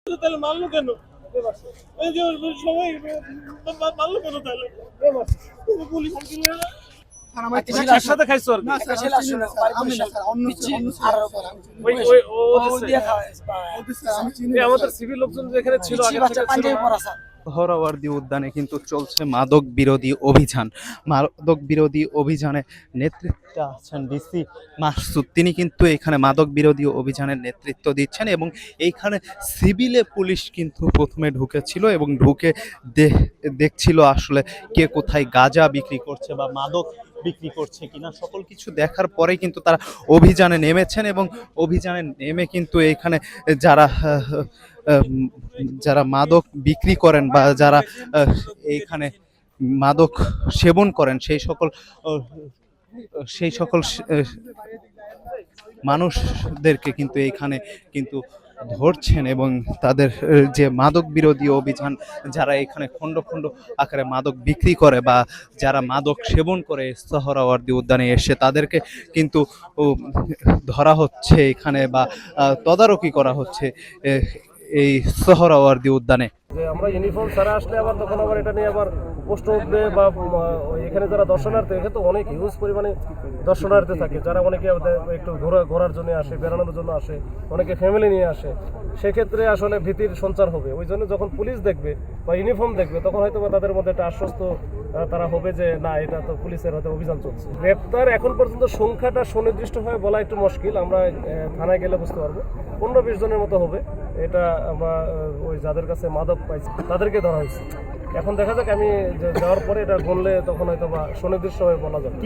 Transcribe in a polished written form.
তাহলে মারলো কেন? এই যে সবাই মারলো কেন তাহলে? পুলিশ একসাথে সাথে খাইছো আর আমাদের সিভিল লোকজন যেখানে ছিল আগে থেকে সোহরাওয়ার্দী উদ্যানে কিন্তু চলছে মাদক বিরোধী অভিযান। মাদক বিরোধী অভিযানে নেতৃত্বে আছেন ডিসি মাসুদ। তিনি কিন্তু এখানে মাদক বিরোধী অভিযানের নেতৃত্ব দিচ্ছেন এবং এইখানে সিভিলে পুলিশ কিন্তু প্রথমে ঢুকেছিল এবং ঢুকে দেখছিল আসলে কে কোথায় গাঁজা বিক্রি করছে বা মাদক বিক্রি করছে কিনা, সকল কিছু দেখার পরে কিন্তু তারা অভিযানে নেমেছেন এবং অভিযানে নেমে কিন্তু এখানে যারা যারা মাদক বিক্রি করেন বা যারা এইখানে মাদক সেবন করেন সেই সকল মানুষদেরকে কিন্তু এইখানে কিন্তু ধরছেন এবং তাদের যে মাদক বিরোধী অভিযান, যারা এখানে খণ্ড খণ্ড আকারে মাদক বিক্রি করে বা যারা মাদক সেবন করে সোহরাওয়ার্দী উদ্যানে এসে তাদেরকে কিন্তু ধরা হচ্ছে এখানে বা তদারকি করা হচ্ছে এই সোহরাওয়ার্দী উদ্যানে। যে আমরা ইউনিফর্ম ছাড়া আসলে আবার তখন আবার এটা নিয়ে আবার প্রশ্ন উঠবে বা এখানে যারা দর্শনার্থী, এখানে তো অনেক হিউজ পরিমাণে দর্শনার্থী থাকে, যারা অনেকে একটু ঘোরার জন্য আসে, বেড়ানোর জন্য আসে, অনেকে ফ্যামিলি নিয়ে আসে। সেক্ষেত্রে আসলে ভীতির সঞ্চার হবে। ওই জন্য যখন পুলিশ দেখবে বা ইউনিফর্ম দেখবে তখন হয়তো তাদের মধ্যে একটা আশ্বস্ত তারা হবে যে না, এটা তো পুলিশের হয়তো অভিযান চলছে। গ্রেপ্তার এখন পর্যন্ত সংখ্যাটা সুনির্দিষ্টভাবে বলা একটু মুশকিল, আমরা থানায় গেলে বুঝতে পারবো। 15-20 জনের মতো হবে। এটা আমরা ওই যাদের কাছে মাদক পাইছি তাদেরকে ধরা হয়েছে। এখন দেখা যাক, আমি যাওয়ার পরে এটা বললে তখন হয়তো বা সুনির্দিষ্টভাবে বলা যাবে।